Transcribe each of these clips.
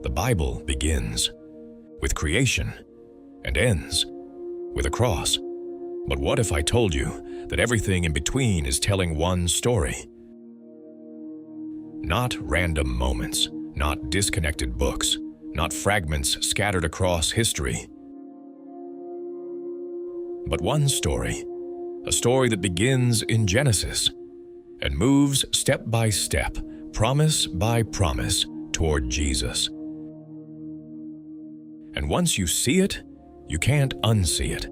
The Bible begins with creation and ends with a cross. But what if I told you that everything in between is telling one story? Not random moments, not disconnected books, not fragments scattered across history, but one story, a story that begins in Genesis and moves step by step, promise by promise, toward Jesus. And once you see it, you can't unsee it.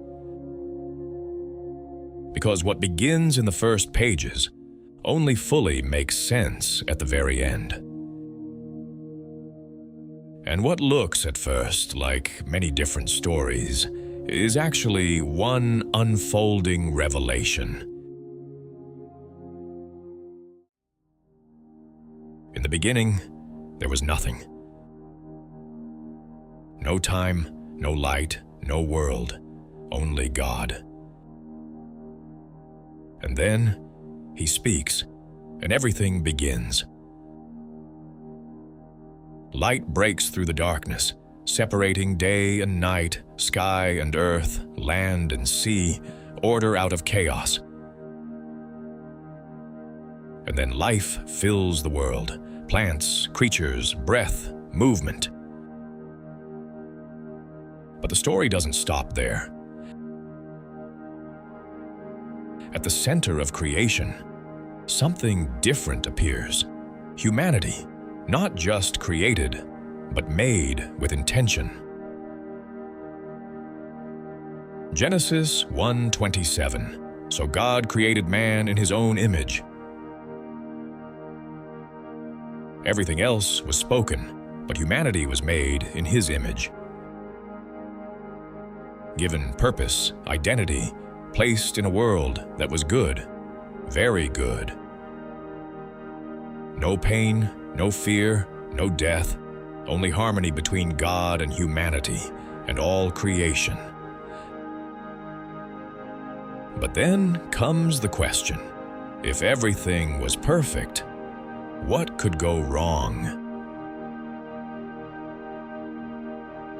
Because what begins in the first pages only fully makes sense at the very end. And what looks at first like many different stories is actually one unfolding revelation. In the beginning, there was nothing. No time, no light, no world, only God. And then He speaks, and everything begins. Light breaks through the darkness, separating day and night, sky and earth, land and sea, order out of chaos. And then life fills the world, plants, creatures, breath, movement. But the story doesn't stop there. At the center of creation, something different appears. Humanity, not just created, but made with intention. Genesis 1:27. So God created man in His own image. Everything else was spoken, but humanity was made in His image. Given purpose, identity, placed in a world that was good, very good. No pain, no fear, no death, only harmony between God and humanity and all creation. But then comes the question, if everything was perfect, what could go wrong?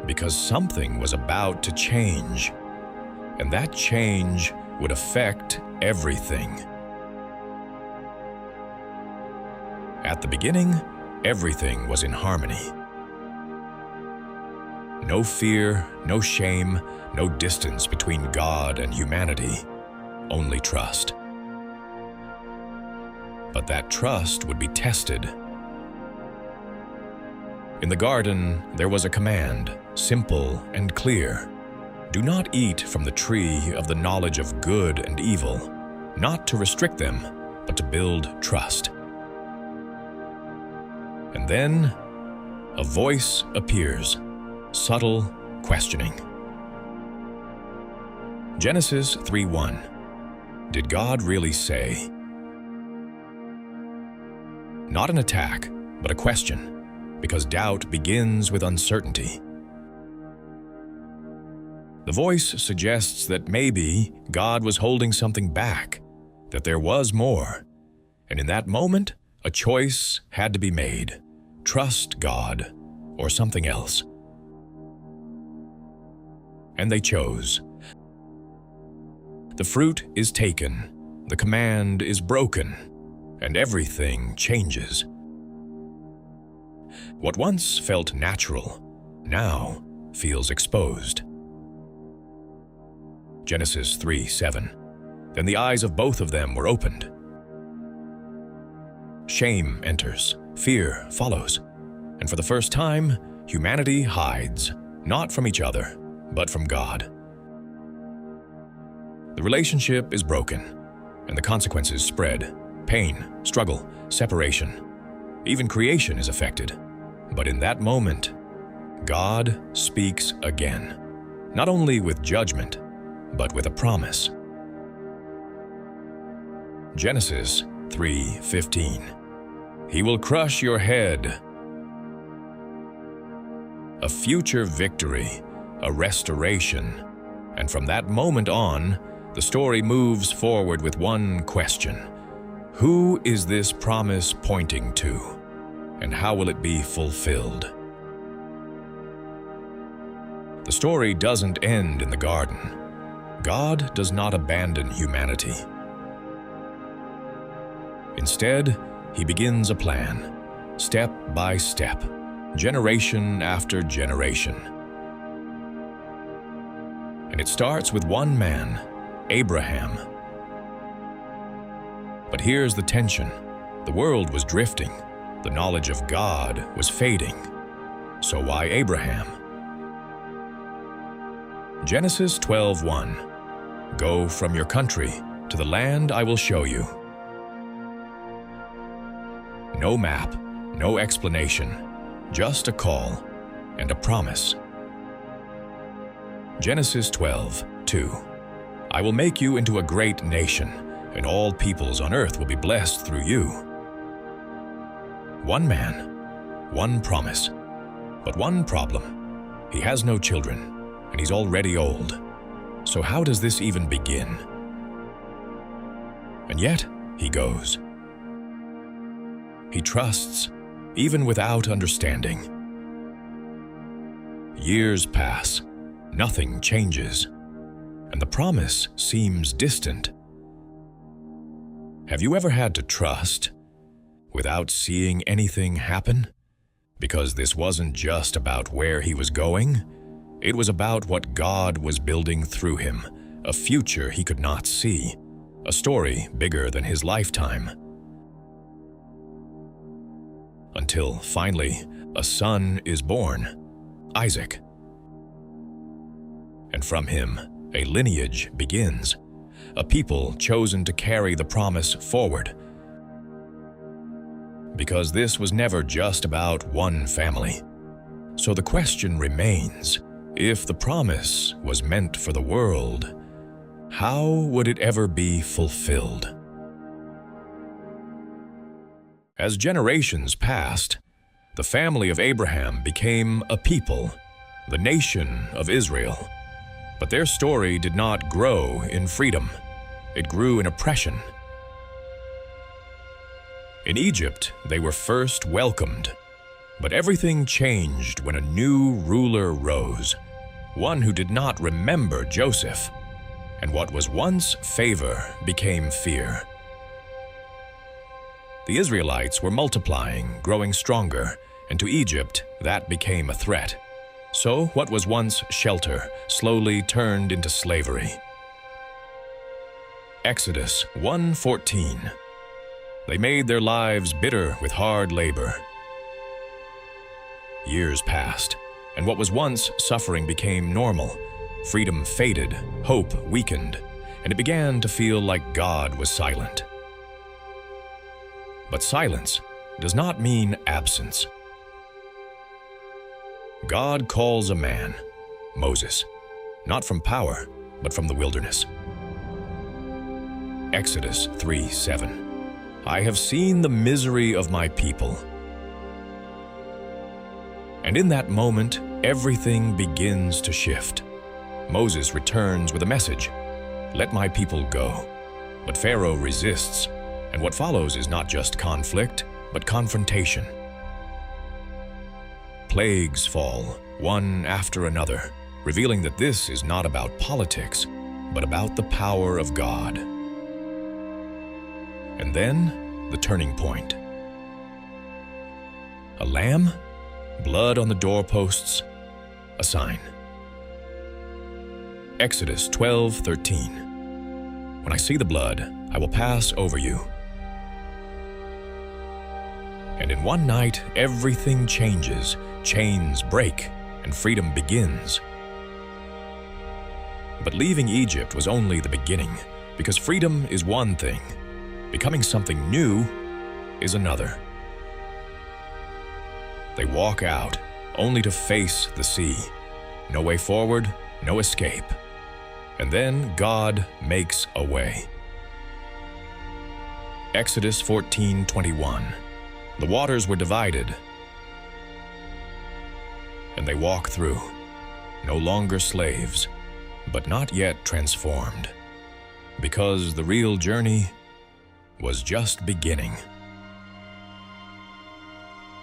Because something was about to change, and that change would affect everything. At the beginning, everything was in harmony. No fear, no shame, no distance between God and humanity, only trust. But that trust would be tested. In the garden, there was a command, simple and clear. Do not eat from the tree of the knowledge of good and evil, not to restrict them, but to build trust. And then, a voice appears, subtle, questioning. Genesis 3:1. Did God really say? Not an attack, but a question, because doubt begins with uncertainty. The voice suggests that maybe God was holding something back, that there was more, and in that moment, a choice had to be made. Trust God or something else. And they chose. The fruit is taken, the command is broken, and everything changes. What once felt natural now feels exposed. Genesis 3:7. Then the eyes of both of them were opened. Shame enters, fear follows, and for the first time, humanity hides, not from each other, but from God. The relationship is broken, and the consequences spread. Pain, struggle, separation. Even creation is affected. But in that moment, God speaks again, not only with judgment, but with a promise. Genesis 3:15. He will crush your head. A future victory, a restoration, and from that moment on, the story moves forward with one question. Who is this promise pointing to, and how will it be fulfilled? The story doesn't end in the garden. God does not abandon humanity. Instead, he begins a plan, step by step, generation after generation. And it starts with one man, Abraham. But here's the tension. The world was drifting. The knowledge of God was fading. So why Abraham? Genesis 12:1. Go from your country to the land I will show you. No map, no explanation, just a call and a promise. Genesis 12:2. I will make you into a great nation, and all peoples on earth will be blessed through you. One man, one promise, but one problem. He has no children, and he's already old. So how does this even begin? And yet, he goes. He trusts, even without understanding. Years pass, nothing changes, and the promise seems distant. Have you ever had to trust without seeing anything happen? Because this wasn't just about where he was going. It was about what God was building through him, a future he could not see, a story bigger than his lifetime. Until finally, a son is born, Isaac. And from him, a lineage begins, a people chosen to carry the promise forward. Because this was never just about one family. So the question remains, if the promise was meant for the world, how would it ever be fulfilled? As generations passed, the family of Abraham became a people, the nation of Israel. But their story did not grow in freedom. It grew in oppression. In Egypt, they were first welcomed, but everything changed when a new ruler rose, one who did not remember Joseph, and what was once favor became fear. The Israelites were multiplying, growing stronger, and to Egypt, that became a threat. So what was once shelter slowly turned into slavery. Exodus 1:14. They made their lives bitter with hard labor. Years passed, and what was once suffering became normal. Freedom faded, hope weakened, and it began to feel like God was silent. But silence does not mean absence. God calls a man, Moses, not from power, but from the wilderness. Exodus 3:7. I have seen the misery of my people. And in that moment, everything begins to shift. Moses returns with a message, let my people go. But Pharaoh resists, and what follows is not just conflict, but confrontation. Plagues fall, one after another, revealing that this is not about politics, but about the power of God. And then, the turning point. A lamb, blood on the doorposts, a sign. Exodus 12:13. When I see the blood, I will pass over you. And in one night, everything changes, chains break, and freedom begins. But leaving Egypt was only the beginning, because freedom is one thing. Becoming something new is another. They walk out, only to face the sea. No way forward, no escape. And then God makes a way. Exodus 14:21. The waters were divided, and they walk through, no longer slaves, but not yet transformed, because the real journey was just beginning.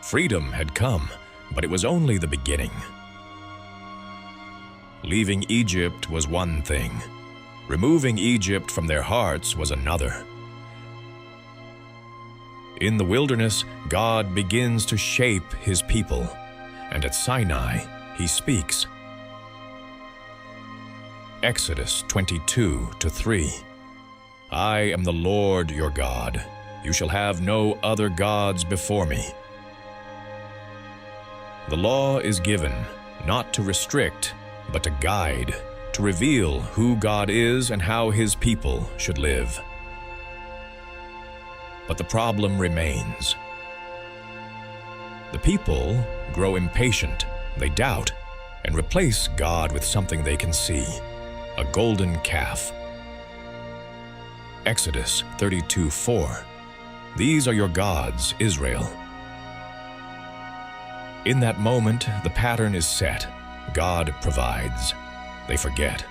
Freedom had come, but it was only the beginning. Leaving Egypt was one thing. Removing Egypt from their hearts was another. In the wilderness, God begins to shape His people, and at Sinai, He speaks. Exodus 22:3. I am the Lord your God. You shall have no other gods before me. The law is given not to restrict, but to guide, to reveal who God is and how His people should live. But the problem remains. The people grow impatient, they doubt, and replace God with something they can see, a golden calf. Exodus 32:4. These are your gods, Israel. In that moment, the pattern is set. God provides. They forget.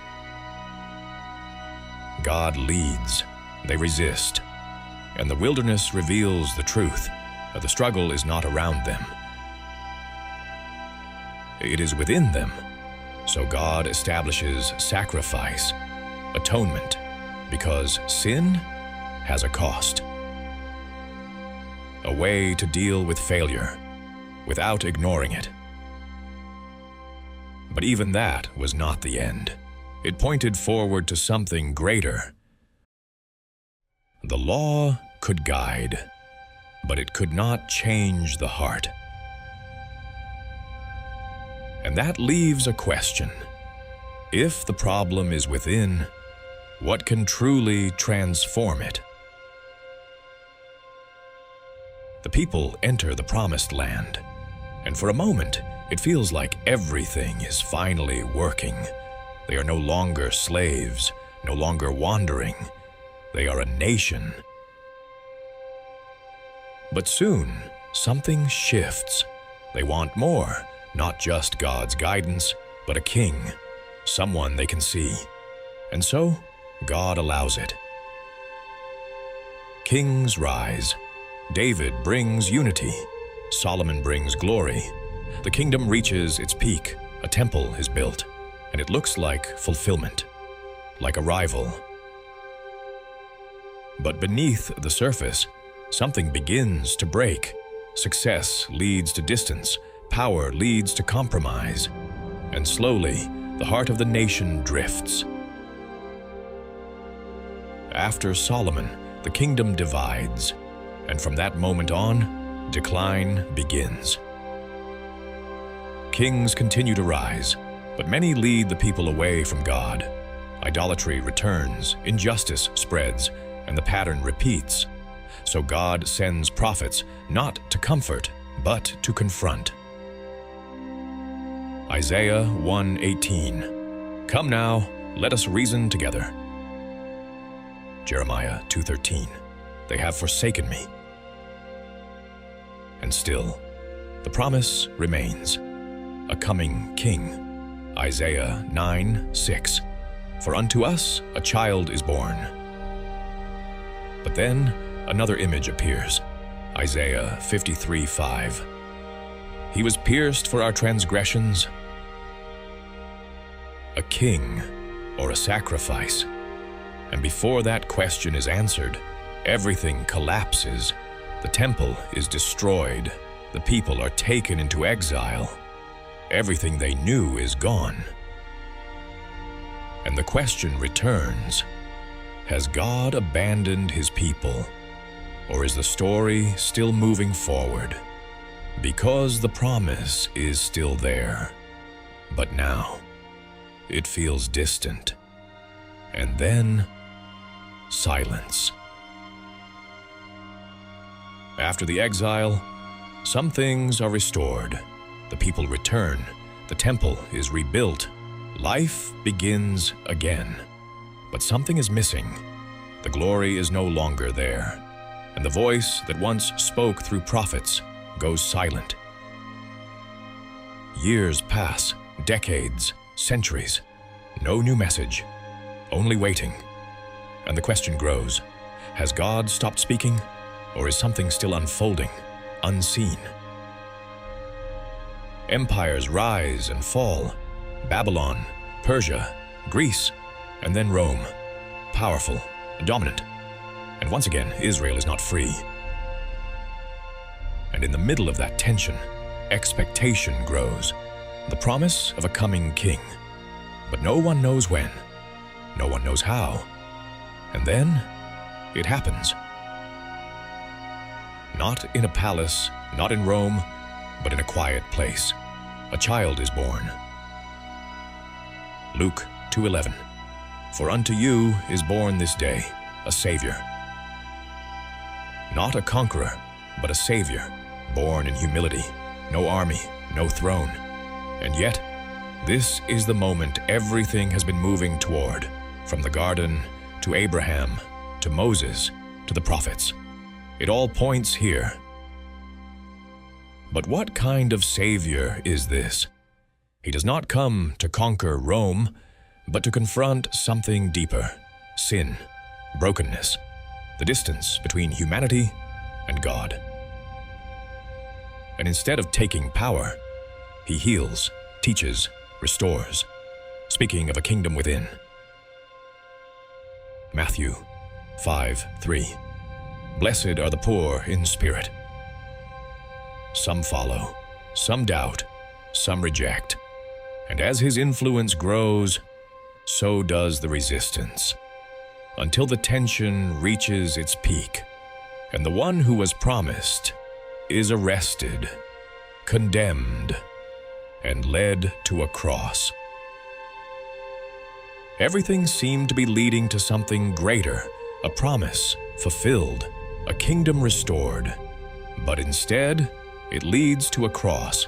God leads. They resist. And the wilderness reveals the truth. The struggle is not around them. It is within them. So God establishes sacrifice, atonement, because sin has a cost. A way to deal with failure without ignoring it. But even that was not the end. It pointed forward to something greater. The law could guide, but it could not change the heart. And that leaves a question. If the problem is within, what can truly transform it? The people enter the promised land, and for a moment, it feels like everything is finally working. They are no longer slaves, no longer wandering. They are a nation. But soon, something shifts. They want more, not just God's guidance, but a king, someone they can see. And so, God allows it. Kings rise. David brings unity. Solomon brings glory. The kingdom reaches its peak. A temple is built, and it looks like fulfillment, like arrival. But beneath the surface, something begins to break. Success leads to distance. Power leads to compromise. And slowly, the heart of the nation drifts. After Solomon, the kingdom divides. And from that moment on, decline begins. Kings continue to rise, but many lead the people away from God. Idolatry returns, injustice spreads, and the pattern repeats. So God sends prophets not to comfort, but to confront. Isaiah 1:18. Come now, let us reason together. Jeremiah 2:13. They have forsaken me. And still, the promise remains. A coming king. Isaiah 9:6. For unto us a child is born. But then another image appears. Isaiah 53:5. He was pierced for our transgressions. A king or a sacrifice. And before that question is answered, everything collapses. The temple is destroyed. The people are taken into exile. Everything they knew is gone. And the question returns, has God abandoned His people? Or is the story still moving forward? Because the promise is still there. But now, it feels distant. And then, silence. After the exile, some things are restored. The people return. The temple is rebuilt. Life begins again. But something is missing. The glory is no longer there. And the voice that once spoke through prophets goes silent. Years pass, decades, centuries. No new message, only waiting. And the question grows, has God stopped speaking? Or is something still unfolding, unseen? Empires rise and fall. Babylon, Persia, Greece, and then Rome, powerful, dominant. And once again, Israel is not free. And in the middle of that tension, expectation grows, the promise of a coming king. But no one knows when, no one knows how. And then, it happens. Not in a palace, not in Rome, but in a quiet place. A child is born. Luke 2:11. For unto you is born this day a Savior. Not a conqueror, but a Savior, born in humility, no army, no throne. And yet, this is the moment everything has been moving toward, from the garden to Abraham, to Moses, to the prophets. It all points here. But what kind of Savior is this? He does not come to conquer Rome, but to confront something deeper: sin, brokenness, the distance between humanity and God. And instead of taking power, he heals, teaches, restores, speaking of a kingdom within. Matthew 5:3. Blessed are the poor in spirit. Some follow, some doubt, some reject. And as his influence grows, so does the resistance, until the tension reaches its peak, and the one who was promised is arrested, condemned, and led to a cross. Everything seemed to be leading to something greater, a promise fulfilled, a kingdom restored. But instead, it leads to a cross.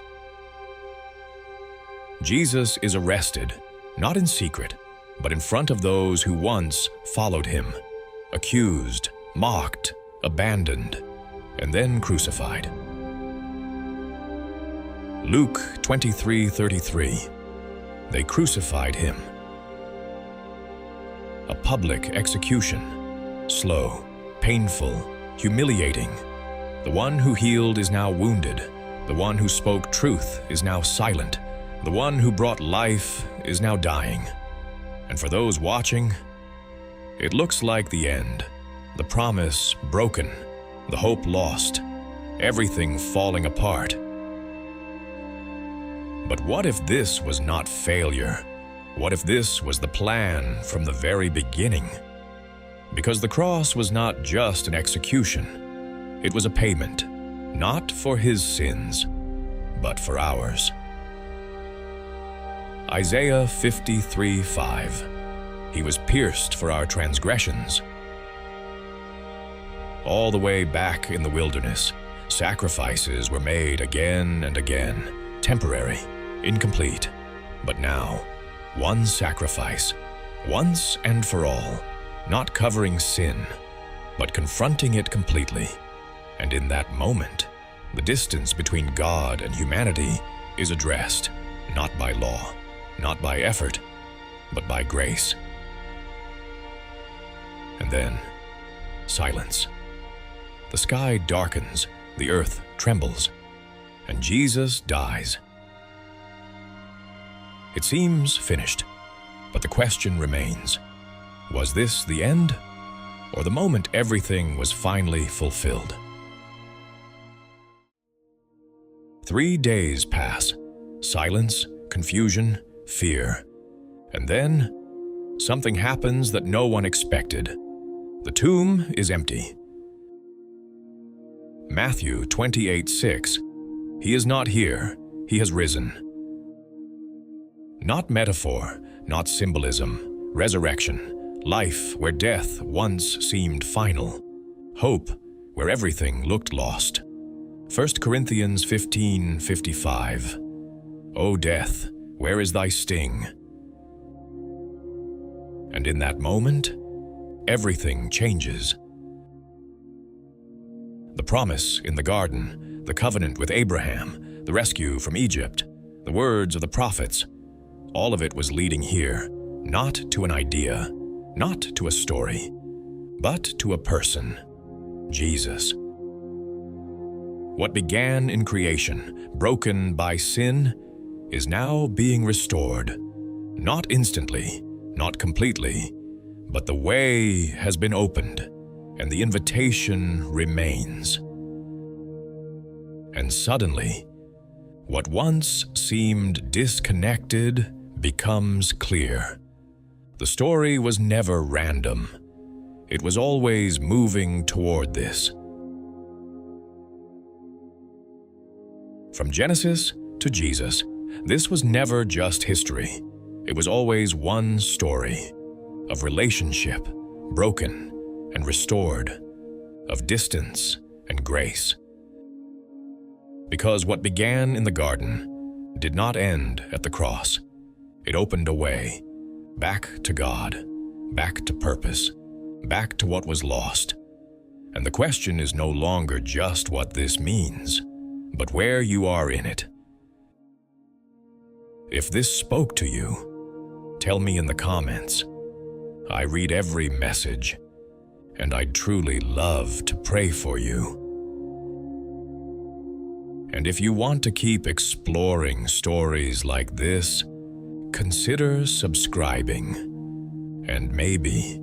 Jesus is arrested, not in secret, but in front of those who once followed him, accused, mocked, abandoned, and then crucified. Luke 23:33. They crucified him. A public execution, slow, painful, humiliating. The one who healed is now wounded. The one who spoke truth is now silent. The one who brought life is now dying. And for those watching, it looks like the end. The promise broken, the hope lost, everything falling apart. But what if this was not failure? What if this was the plan from the very beginning? Because the cross was not just an execution. It was a payment, not for his sins, but for ours. Isaiah 53:5. He was pierced for our transgressions. All the way back in the wilderness, sacrifices were made again and again, temporary, incomplete. But now, one sacrifice, once and for all, not covering sin, but confronting it completely. And in that moment, the distance between God and humanity is addressed, not by law, not by effort, but by grace. And then, silence. The sky darkens, the earth trembles, and Jesus dies. It seems finished, but the question remains: was this the end, or the moment everything was finally fulfilled? 3 days pass, silence, confusion, fear. And then, something happens that no one expected. The tomb is empty. Matthew 28:6. He is not here, he has risen. Not metaphor, not symbolism, resurrection, life where death once seemed final, hope where everything looked lost. 1 Corinthians 15:55. O death, where is thy sting? And in that moment, everything changes. The promise in the garden, the covenant with Abraham, the rescue from Egypt, the words of the prophets, all of it was leading here, not to an idea, not to a story, but to a person, Jesus. What began in creation, broken by sin, is now being restored, Not instantly, not completely, but the way has been opened, and the invitation remains. And suddenly, what once seemed disconnected becomes clear. The story was never random. It was always moving toward this. From Genesis to Jesus, this was never just history. It was always one story of relationship, broken and restored, of distance and grace. Because what began in the garden did not end at the cross. It opened a way back to God, back to purpose, back to what was lost. And the question is no longer just what this means, but where you are in it. If this spoke to you, tell me in the comments. I read every message, and I'd truly love to pray for you. And if you want to keep exploring stories like this, consider subscribing. And maybe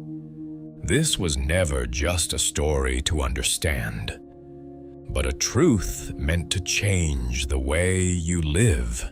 this was never just a story to understand, but a truth meant to change the way you live.